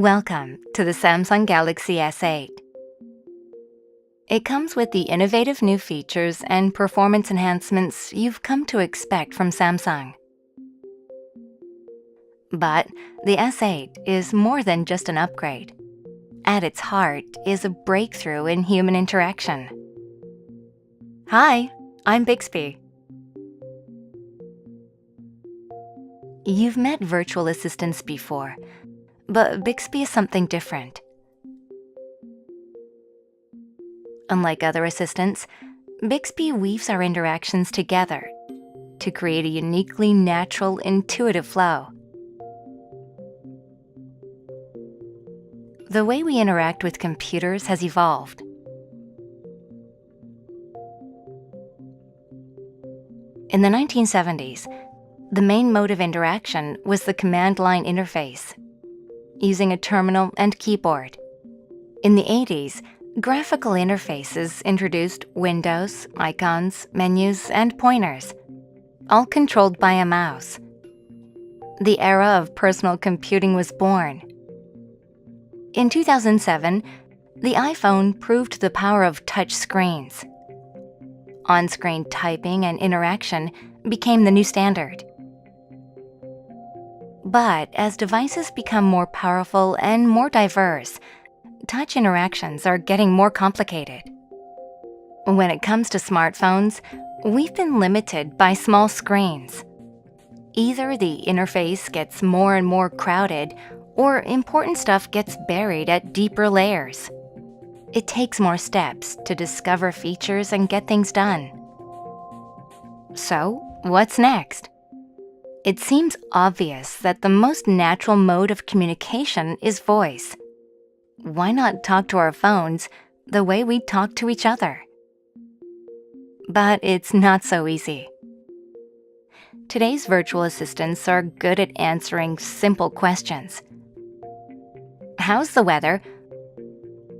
Welcome to the Samsung Galaxy S8. It comes with the innovative new features and performance enhancements you've come to expect from Samsung. But the S8 is more than just an upgrade. At its heart is a breakthrough in human interaction. Hi, I'm Bixby. You've met virtual assistants before, but Bixby is something different. Unlike other assistants, Bixby weaves our interactions together to create a uniquely natural, intuitive flow. The way we interact with computers has evolved. In the 1970s, the main mode of interaction was the command line interface, using a terminal and keyboard. In the 80s, graphical interfaces introduced windows, icons, menus, and pointers, all controlled by a mouse. The era of personal computing was born. In 2007, the iPhone proved the power of touch screens. On-screen typing and interaction became the new standard. But as devices become more powerful and more diverse, touch interactions are getting more complicated. When it comes to smartphones, we've been limited by small screens. Either the interface gets more and more crowded, or important stuff gets buried at deeper layers. It takes more steps to discover features and get things done. So, what's next? It seems obvious that the most natural mode of communication is voice. Why not talk to our phones the way we talk to each other? But it's not so easy. Today's virtual assistants are good at answering simple questions. How's the weather?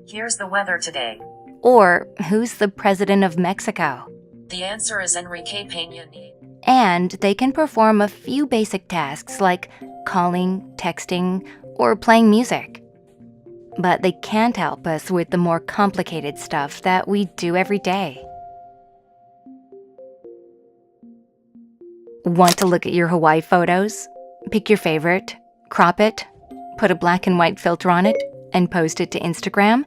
Here's the weather today. Or who's the president of Mexico? The answer is Enrique Peña Nieto. And they can perform a few basic tasks like calling, texting, or playing music. But they can't help us with the more complicated stuff that we do every day. Want to look at your Hawaii photos? Pick your favorite, crop it, put a black and white filter on it, and post it to Instagram?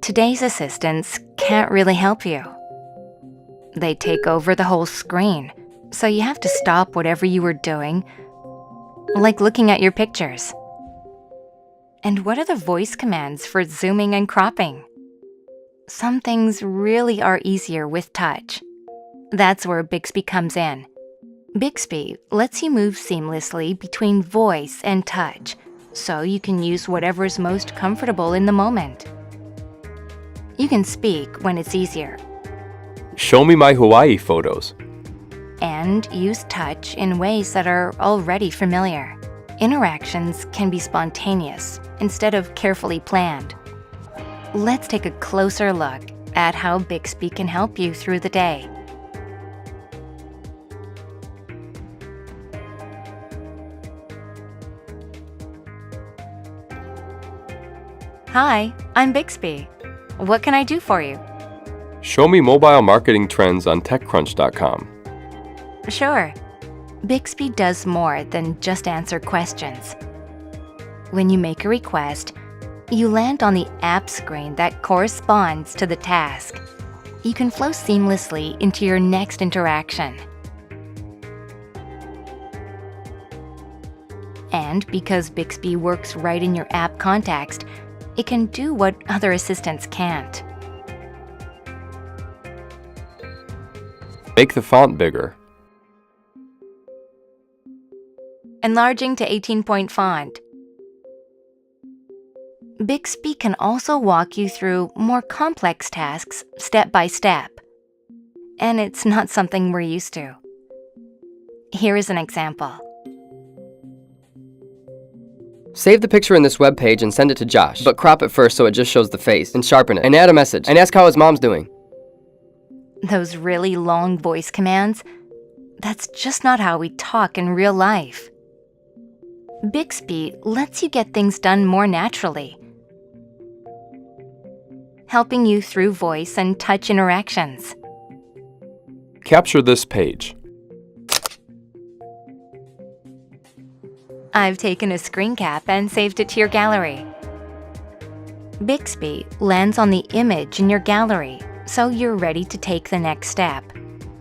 Today's assistants can't really help you. They take over the whole screen, so you have to stop whatever you were doing, like looking at your pictures. And what are the voice commands for zooming and cropping? Some things really are easier with touch. That's where Bixby comes in. Bixby lets you move seamlessly between voice and touch, so you can use whatever's most comfortable in the moment. You can speak when it's easier, Show me my Hawaii photos. and use touch in ways that are already familiar. Interactions can be spontaneous instead of carefully planned. Let's take a closer look at how Bixby can help you through the day. Hi, I'm Bixby. What can I do for you? Show me mobile marketing trends on TechCrunch.com. Sure. Bixby does more than just answer questions. When you make a request, you land on the app screen that corresponds to the task. You can flow seamlessly into your next interaction. And because Bixby works right in your app context, it can do what other assistants can't. Make the font bigger. Enlarging to 18-point font. Bixby can also walk you through more complex tasks step by step. And it's not something we're used to. Here is an example. Save the picture in this web page and send it to Josh, but crop it first so it just shows the face, and sharpen it, and add a message, and ask how his mom's doing. Those really long voice commands, that's just not how we talk in real life. Bixby lets you get things done more naturally, helping you through voice and touch interactions. Capture this page. I've taken a screen cap and saved it to your gallery. Bixby lands on the image in your gallery, so you're ready to take the next step.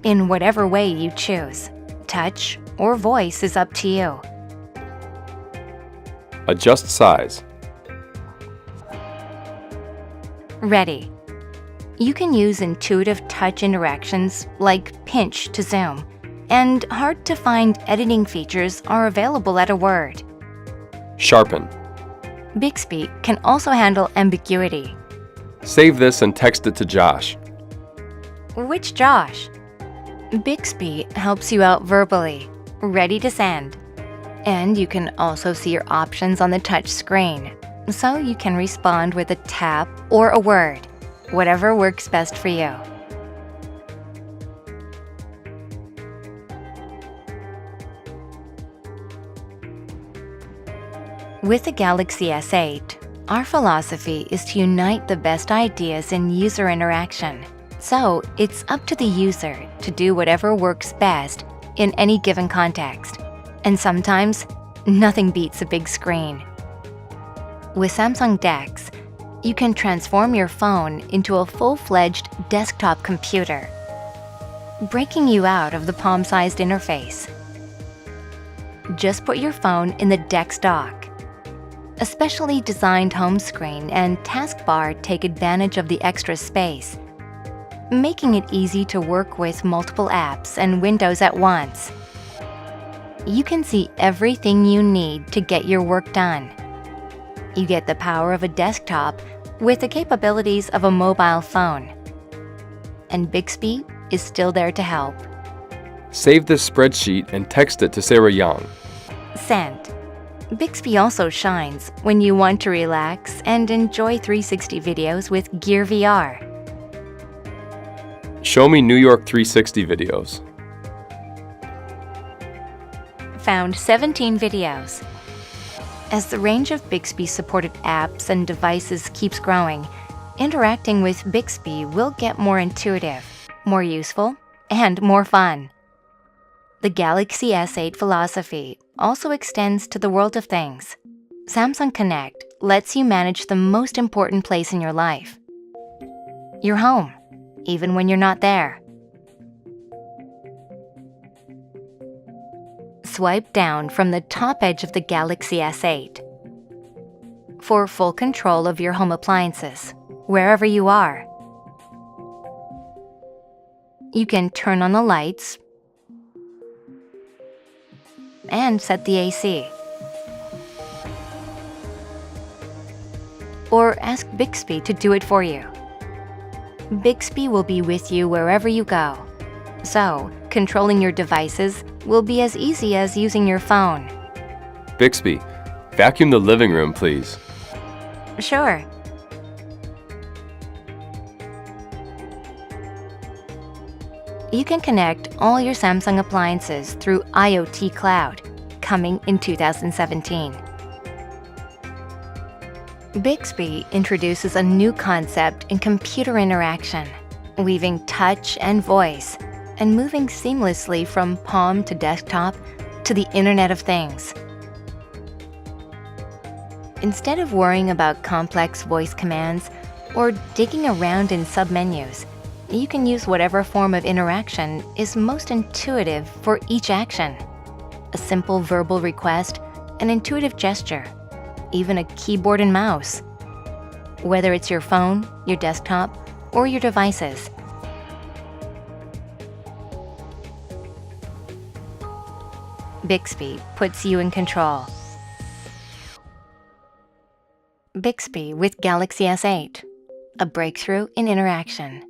In whatever way you choose, touch or voice is up to you. Adjust size. Ready. You can use intuitive touch interactions like pinch to zoom, and hard-to-find editing features are available at a word. Sharpen. Bixby can also handle ambiguity. Save this and text it to Josh. Which Josh? Bixby helps you out verbally, ready to send. And you can also see your options on the touch screen, so you can respond with a tap or a word, whatever works best for you. With the Galaxy S8, our philosophy is to unite the best ideas in user interaction. So it's up to the user to do whatever works best in any given context. And sometimes, nothing beats a big screen. With Samsung DeX, you can transform your phone into a full-fledged desktop computer, breaking you out of the palm-sized interface. Just put your phone in the DeX dock. A specially designed home screen and taskbar take advantage of the extra space, making it easy to work with multiple apps and windows at once. You can see everything you need to get your work done. You get the power of a desktop with the capabilities of a mobile phone. And Bixby is still there to help. Save this spreadsheet and text it to Sarah Young. Sent. Bixby also shines when you want to relax and enjoy 360 videos with Gear VR. Show me New York 360 videos. Found 17 videos. As the range of Bixby-supported apps and devices keeps growing, interacting with Bixby will get more intuitive, more useful, and more fun. The Galaxy S8 philosophy also extends to the world of things. Samsung Connect lets you manage the most important place in your life, your home, even when you're not there. Swipe down from the top edge of the Galaxy S8 for full control of your home appliances, wherever you are. You can turn on the lights and set the AC. Or ask Bixby to do it for you. Bixby will be with you wherever you go. So, controlling your devices will be as easy as using your phone. Bixby, vacuum the living room, please. Sure. You can connect all your Samsung appliances through IoT Cloud, coming in 2017. Bixby introduces a new concept in computer interaction, weaving touch and voice, and moving seamlessly from palm to desktop to the Internet of Things. Instead of worrying about complex voice commands or digging around in submenus, you can use whatever form of interaction is most intuitive for each action. A simple verbal request, an intuitive gesture, even a keyboard and mouse. Whether it's your phone, your desktop, or your devices. Bixby puts you in control. Bixby with Galaxy S8, a breakthrough in interaction.